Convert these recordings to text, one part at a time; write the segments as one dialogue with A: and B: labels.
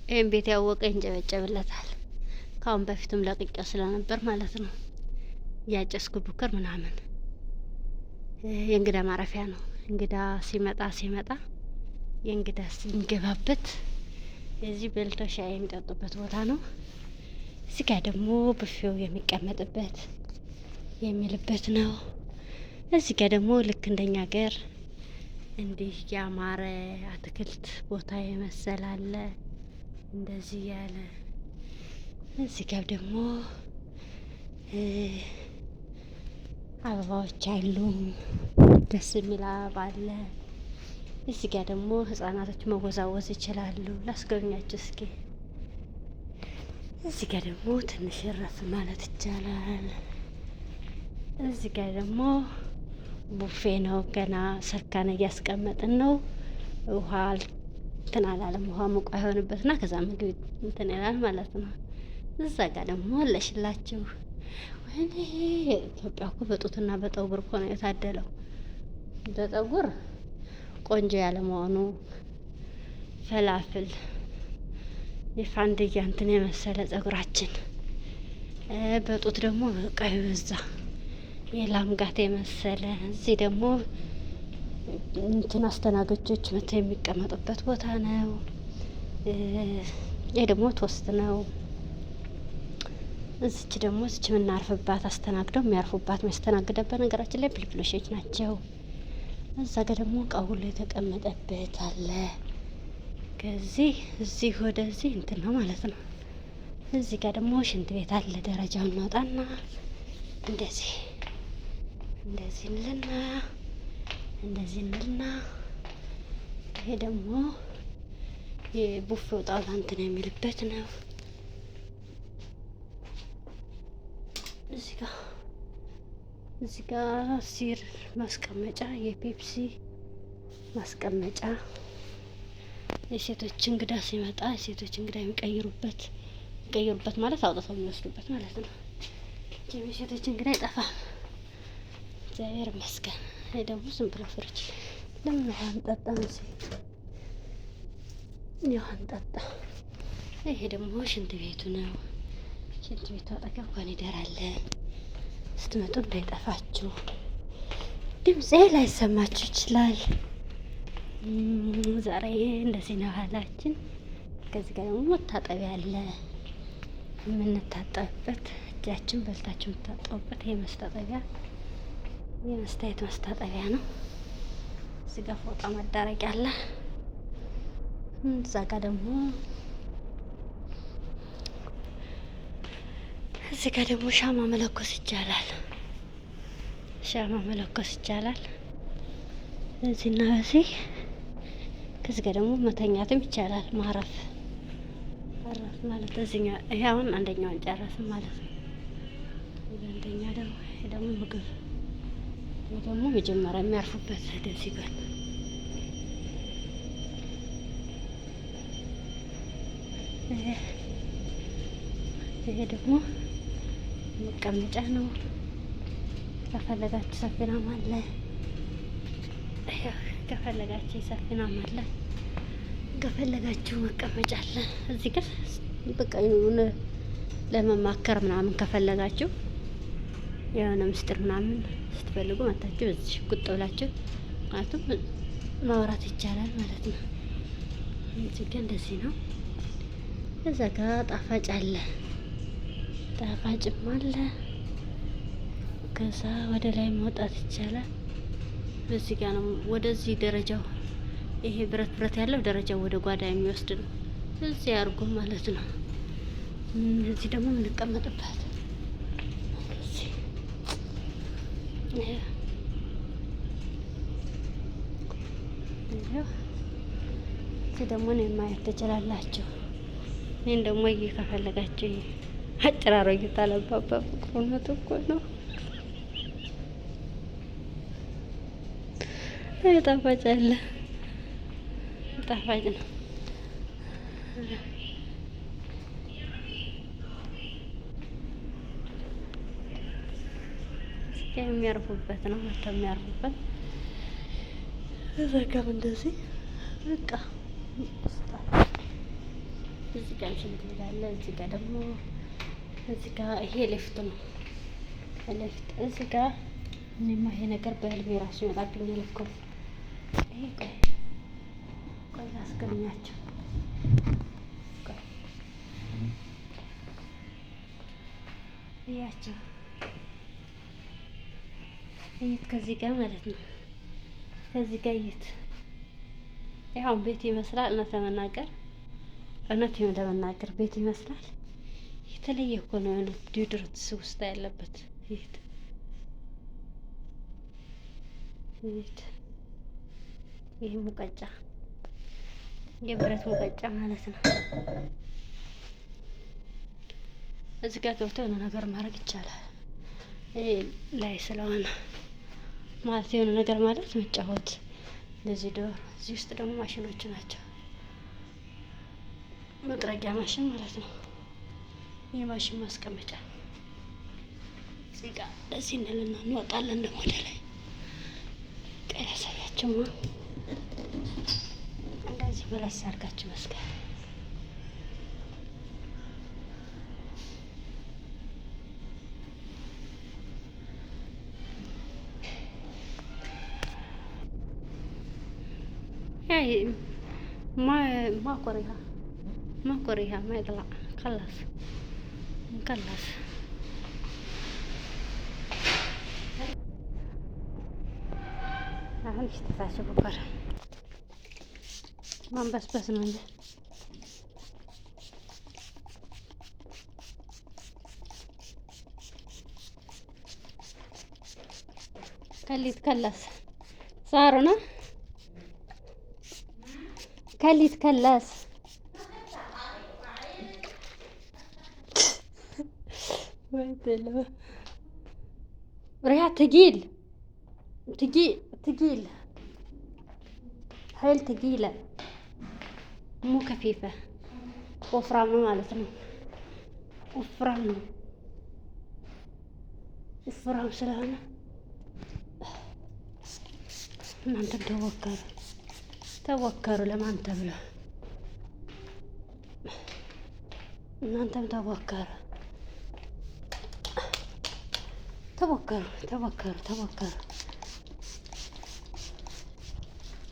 A: ይሄን ቤት ያወቀ ይንጨበጨብለታል። ካሁን በፊትም ለቅቄው ስለነበር ማለት ነው። ያጨስኩ ቡከር ምናምን የእንግዳ ማረፊያ ነው። እንግዳ ሲመጣ የእንግዳ ሲገባበት የዚህ በልተው ሻይ የሚጠጡበት ቦታ ነው። እዚህ ጋር ደግሞ ብፌው የሚቀመጥበት የሚልበት ነው። እዚህ ጋር ደግሞ ልክ እንደኛ ሀገር እንዲህ ያማረ አትክልት ቦታ የመሰለ አለ። እንደዚህ ያለ እዚህ ጋር ደግሞ አበባዎች አሉ። ደስ የሚል አበባ አለ። እዚህ ጋር ደግሞ ህፃናቶች መወዛወዝ ይችላሉ። ላስጎብኛችሁ እስኪ። እዚህ ጋር ደግሞ ትንሽ እረፍ ማለት ይቻላል። እዚህ ጋር ደግሞ ቡፌ ነው። ገና ሰካነ እያስቀመጥን ነው። ውሃ እንትን አላለም። ውሃ ሙቅ አይሆንበትና ከዛ ምግብ እንትን ይላል ማለት ነው። እዛ ጋር ደግሞ አለሽላችሁ። ወይኔ ኢትዮጵያ እኮ በጡትና በጠጉር እኮ ነው የታደለው። በጠጉር ቆንጆ ያለመሆኑ ፈላፍል የፋንድያ እንትን የመሰለ ጸጉራችን፣ በጡት ደግሞ ቀይ በዛ የላም ጋት የመሰለ። እዚህ ደግሞ እንትን አስተናጋጆች መተው የሚቀመጡበት ቦታ ነው። ይሄ ደግሞ ቶስት ነው። እዚች ደግሞ እዚች የምናርፍባት አስተናግደው የሚያርፉባት የሚያስተናግደበት ነገራችን ላይ ፍልፍሎሾች ናቸው። እዛ ጋር ደግሞ እቃ ሁሉ የተቀመጠበት አለ። ከዚህ እዚህ ወደዚህ እንትን ነው ማለት ነው። እዚህ ጋር ደግሞ ሽንት ቤት አለ። ደረጃውን እናውጣና እንደዚህ እንልና ይሄ ደግሞ የቡፌው ጣውላ እንትን የሚልበት ነው። እዚህ ጋር ሲር ማስቀመጫ፣ የፔፕሲ ማስቀመጫ፣ የሴቶች እንግዳ ሲመጣ የሴቶች እንግዳ የሚቀይሩበት ማለት አውጥተው የሚወስዱበት ማለት ነው። የሴቶች እንግዳ አይጠፋም። እግዚአብሔር ይመስገን። ይሄ ደግሞ ዝም ብሎ ፍሪጅ። ለምን ውሃ አንጠጣም? ውሃ አንጠጣ። ይሄ ደግሞ ሽንት ቤቱ ነው። ሽንት ቤቱ አጠገብ ኮሪደር አለ። ስትመጡ እንዳይጠፋችሁ። ድምጼ ላይሰማችሁ ይችላል። ዛሬ እንደዚህ ነው ባህላችን። ከዚህ ጋር ደግሞ መታጠቢያ አለ። የምንታጠብበት እጃችን በልታችሁ የምታጠቡበት የመስታየት መስታጠቢያ ነው። እዚህ ጋር ፎጣ መዳረቂያ አለ። እዛ ጋር ደግሞ እዚህ ጋር ደግሞ ሻማ መለኮስ ይቻላል። እዚህና በዚህ ከዚህ ጋር ደግሞ መተኛትም ይቻላል። ማረፍ ማለት እዚህኛው ይሄ አሁን አንደኛውን ጨረስን ማለት ነው። አንደኛ ደግሞ ምግብ ደግሞ መጀመሪያ የሚያርፉበት ደስ ይላል። ይሄ ደግሞ መቀመጫ ነው። ከፈለጋችሁ ሰፊናም አለ። ከፈለጋችሁ መቀመጫ አለ። እዚህ ጋር በቃ የሆነ ለመማከር ምናምን ከፈለጋችሁ የሆነ ምስጢር ምናምን ስትፈልጉ መታችሁ እዚህ ቁጭ ብላችሁ ማለትም ማውራት ይቻላል ማለት ነው። እዚህ ጋር እንደዚህ ነው። እዛ ጋር ጣፋጭ አለ። ጣፋጭም አለ። ከዛ ወደ ላይ መውጣት ይቻላል። በዚህ ጋር ነው ወደዚህ ደረጃው ይሄ ብረት ያለው ደረጃው ወደ ጓዳ የሚወስድ ነው። እዚህ አድርጎ ማለት ነው። እዚህ ደግሞ የምንቀመጥበት እዚህ ደግሞ ነው ማየት ትችላላችሁ። ይሄን ደግሞ ከፈለጋችሁ አጭራሮ እየታለባባ ፍቅሩነት እኮ ነው። ጣፋጭ አለ። ጣፋጭ ነው። የሚያርፉበት ነው። የሚያርፉበት እዛ ጋር እንደዚህ በቃ እዚህ ጋር ሽንት ቤት አለ። እዚህ ጋር ደግሞ እዚህ ጋር ይሄ ሊፍት ነው። ሊፍት እዚህ ጋር እኔማ ይሄ ነገር በህልሜ ራሱ ይመጣብኛል እኮ። ይሄ ቆይ አስገኛቸው። እያቸው እይት ከዚህ ጋር ማለት ነው። ከዚህ ጋር እይት። ያው ቤት ይመስላል። እውነት ለመናገር ቤት ይመስላል። የተለየ እኮ ነው የሆነ ዲዮድራንት ውስጥ ያለበት። እይት እይት። ይሄ ሙቀጫ የብረት ሙቀጫ ማለት ነው። እዚህ ጋር ገብቶ የሆነ ነገር ማድረግ ይቻላል። ይሄ ላይ ስለሆነ ማለት የሆነ ነገር ማለት መጫወት እንደዚህ ዶር። እዚህ ውስጥ ደግሞ ማሽኖች ናቸው። መጥረጊያ ማሽን ማለት ነው። የማሽን ማስቀመጫ እዚህ ጋር እንደዚህ እንልና እንወጣለን ደግሞ ወደ ላይ። ቀይ ያሳያቸው እንደዚህ በላስ አድርጋችሁ መስቀል ما كوريها ما يطلع خلص نخلص. አሁን ሽታታቸው በቆረ ማንበስበስ ነው እንጂ ከሊት ከላስ ሳሩና كليت كلاس ريحة تقيل حيل تقيلة مو خفيفة. وفران مالتنا وفران سلامة. ما انت توكروا ለማን ተብሎ እናንተም ተወከሩ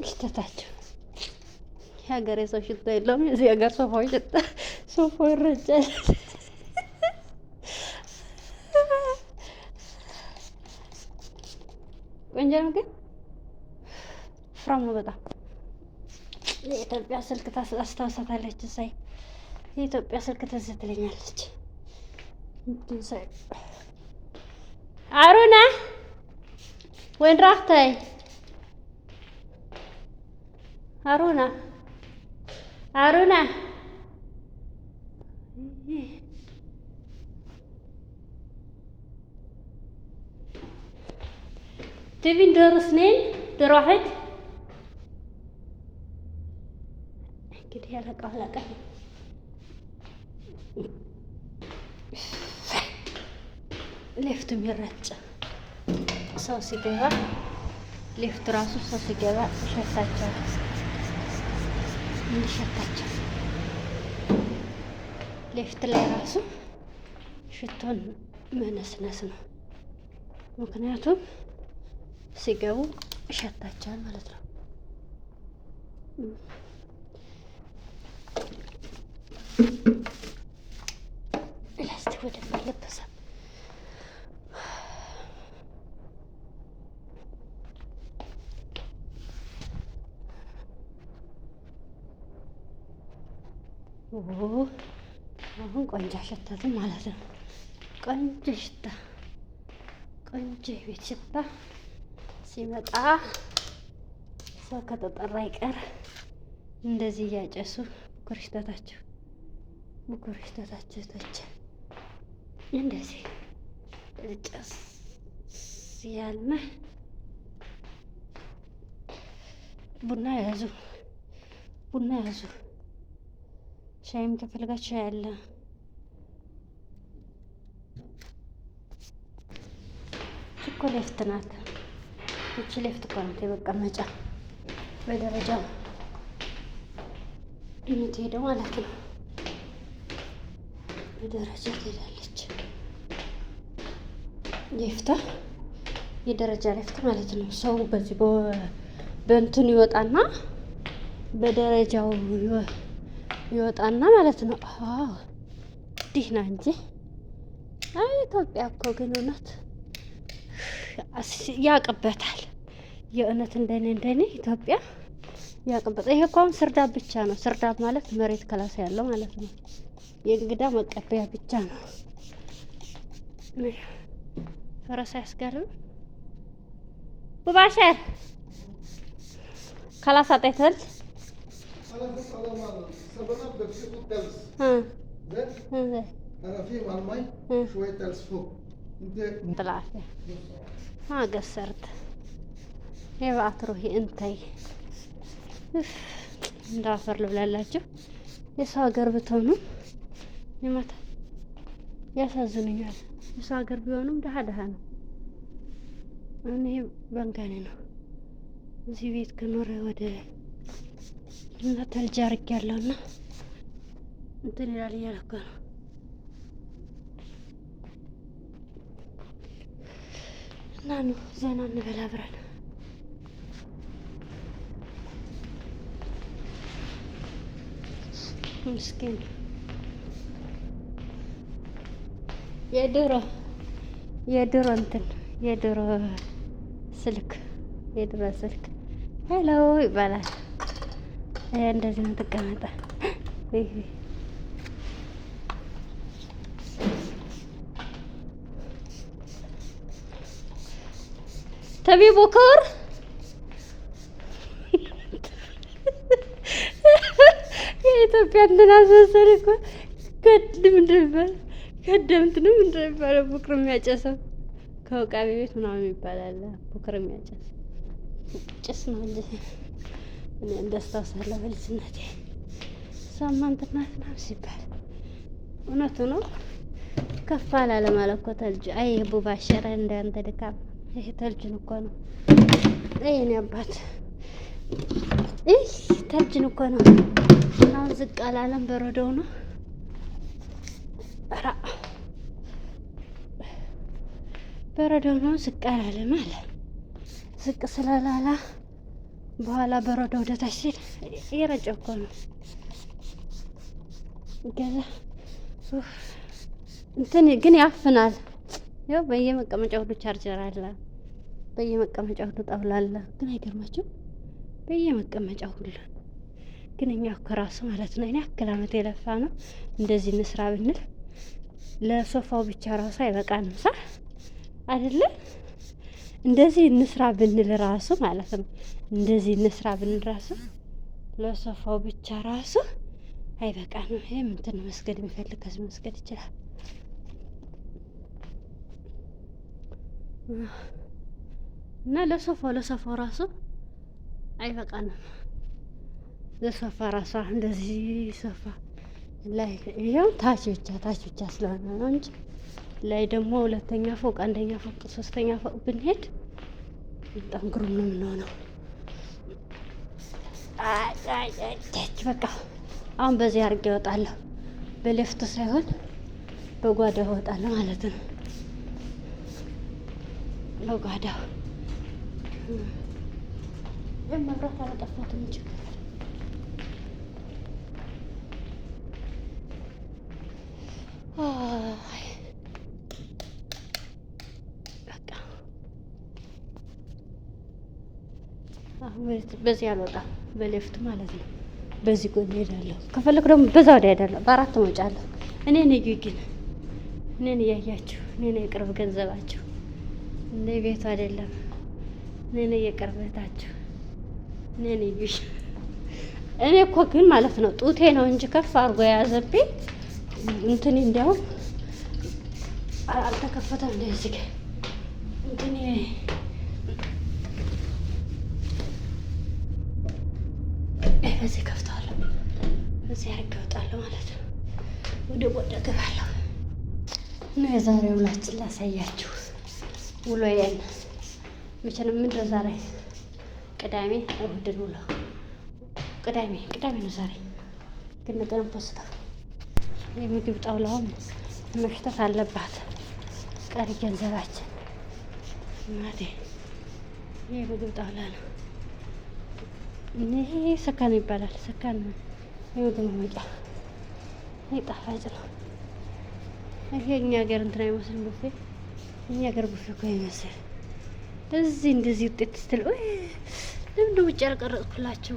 A: ሽታታችሁ የሀገሬ ሰው ሽታ የለውም። የዚህ ሀገር ሶፋው ሽታ ሶፋው ይረጫል። ቆንጆ ነው ግን ፍራም ነው በጣም። የኢትዮጵያ ስልክ አስታውሳታለች። ሳይ የኢትዮጵያ ስልክ ትዝ ትለኛለች። አሩና ወይን ራፍታይ አሩና تبين دور اثنين دور واحد كده هلقة ليفت የሚረጭ ሰው ሲገባ ሊፍት ራሱ ሰው ሲገባ ሸታቸው ሊፍት ላይ ራሱ ሽቶን መነስነስ ነው። ምክንያቱም ሲገቡ ሸታቸዋል ማለት ነው። ላስቲክ ወደ መለበሳ አሁን ቆንጆ ሸታትም ማለት ነው። ቆንጆ ሽታ ቆንጆ የቤት ሽታ ሲመጣ ሰው ከተጠራ አይቀር እንደዚህ እያጨሱ ኩርሽታታቸው ተች እንደዚህ ጨስ ያልነ ቡና ያዙ ሻይም ከፈልጋችሁ ሻይ አለ። እኮ ሌፍት ናት እቺ ሌፍት እኮ ናት የመቀመጫ በደረጃው የምትሄደው ማለት ነው። በደረጃ ትሄዳለች። ሊፍት የደረጃ ሊፍት ማለት ነው። ሰው በዚህ በእንትን ይወጣና በደረጃው ይወጣና ማለት ነው። አዎ ዲህና እንጂ አይ ኢትዮጵያ እኮ ግን እውነት ያቅበታል። የእውነት እንደኔ ኢትዮጵያ ያቅበታል። ይሄ እኮ አሁን ስርዳብ ብቻ ነው። ስርዳብ ማለት መሬት ከላስ ያለው ማለት ነው። የእንግዳ መቀበያ ብቻ ነው። ፈረስ ያስገርም ሙባሸር خلاص اعطيت ثلج
B: انا في مع المي شويه ثلج فوق
A: طلع فيه ما قصرت يبقى تروحي انتي እንዳፈር ልብላላችሁ የሰው ሀገር ብትሆኑ ይመታ ያሳዝኑኛል። የሰው ሀገር ቢሆኑም ደሃ ነው። እኔ በንጋኔ ነው እዚህ ቤት ከኖረ ወደ እና ተልጅ አድርጌያለሁና እንትን ይላል እያልኩ ነው። እና ነው ዘና እንበላ አብረን። ምስኪን የድሮ እንትን የድሮ ስልክ ሄሎ ይባላል። እንደዚህ ነው ተቀመጠ። ተቢ ቦከር የኢትዮጵያ እንትን አስመሰል እኮ ቀደምት ነው እንደሚባለው ቡክር የሚያጨሰው ከውቃቤ ቤት ምናምን ይባላል። ቡክር የሚያጨስ ጭስ ነው እንጂ እኔ እንዳስታውሳለሁ በልጅነቴ ሳማንት ናት ሲባል እውነቱ ነው። ከፍ አላለ ማለት እኮ ተልጅ። አይ ቡባሸረ እንዳንተ ድካም ይሄ ተልጅን እኮ ነው። አይ እኔ አባት ተልጅን እኮ ነው። አሁን ዝቅ አላለም በረዶው ነው። ኧረ በረዶው ነው ዝቅ አላለም አለ። ዝቅ ስለላላ በኋላ በረዶ ወደታች ሲል እየረጨው እኮ ነው። ገዛ እንትን ግን ያፍናል። ያው በየመቀመጫው ሁሉ ቻርጀር አለ፣ በየመቀመጫው ሁሉ ጣውላ አለ። ግን አይገርማችሁም? በየመቀመጫው ሁሉ ግን እኛ ከራሱ ማለት ነው እኔ አክል አመት የለፋ ነው እንደዚህ እንስራ ብንል ለሶፋው ብቻ ራሱ አይበቃንም ሳ አይደለ? እንደዚህ እንስራ ብንል ራሱ ማለት ነው እንደዚህ እንስራ ብንል ራሱ ለሶፋው ብቻ ራሱ አይበቃንም። ይሄ ምንድን ነው መስገድ የሚፈልግ ከዚህ መስገድ ይችላል። እና ለሶፋው ራሱ አይበቃንም። ለሶፋ ራሷ እንደዚህ ሶፋ ላይ ይሄው ታች ብቻ ስለሆነ ነው እንጂ ላይ ደግሞ ሁለተኛ ፎቅ፣ አንደኛ ፎቅ፣ ሶስተኛ ፎቅ ብንሄድ በጣም ግሩም ነው የምንሆነው። በቃ አሁን በዚህ አድርጌ እወጣለሁ። በሌፍቱ ሳይሆን በጓዳው እወጣለሁ ማለት ነው። በጓዳው መብራት አላጠፋትም እንጂ በቃ አሁን በዚህ አልወጣም፣ በሌፍት ማለት ነው። በዚህ ጎን እሄዳለሁ። ከፈለኩ ደግሞ በዛ ወዲያ እሄዳለሁ። በአራት እወጫለሁ። እኔ ነኝ ግን እኔን እያያችሁ እኔ ነኝ የቅርብ ገንዘባችሁ። እንደ ቤቱ አይደለም። እኔ ነኝ የቅርበታችሁ። እኔ ነኝ ግሽ እኔ እኮ ግን ማለት ነው ጡቴ ነው እንጂ ከፍ አድርጎ የያዘብኝ እንትን እንዲያውም አልተከፈተም። እንደዚህ ጋር እንትን በዚህ ከፍተዋለሁ። በዚህ አድርጌ እወጣለሁ ማለት ነው። ወደ ጎዳ እገባለሁ እና የዛሬ ውላችን ላሳያችሁ። ውሎዬን መቼም ምንድን ነው ዛሬ ቅዳሜ እሑድን ውሎ ቅዳሜ ነው ዛሬ ግን ነገ ነው ፖስተው የምግብ ጣውላውም መሽተት አለባት። ቀሪ ገንዘባችን እናቴ ይሄ የምግብ ጣውላ ነው። ይሄ ሰካን ይባላል። ሰካን ነው የምግብ ማሞቂያ። ይሄ ጣፋጭ ነው። ይሄ እኛ ሀገር እንትን አይመስልም ቡፌ። እኛ ሀገር ቡፌ እኮ ይመስል እዚህ እንደዚህ ውጤት ስትል ለምን ውጭ ያልቀረጽኩላችሁ?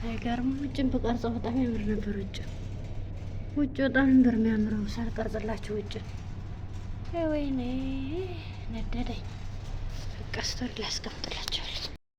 A: አይገርም? ውጭን በቀርጸው በጣም ያምር ነበር። ውጭ በጣም ነበር የሚያምረው ሳልቀርጽላችሁ ውጭ። ወይኔ ነደደኝ። በቃ ስቶሪ ላስቀምጥላችሁ።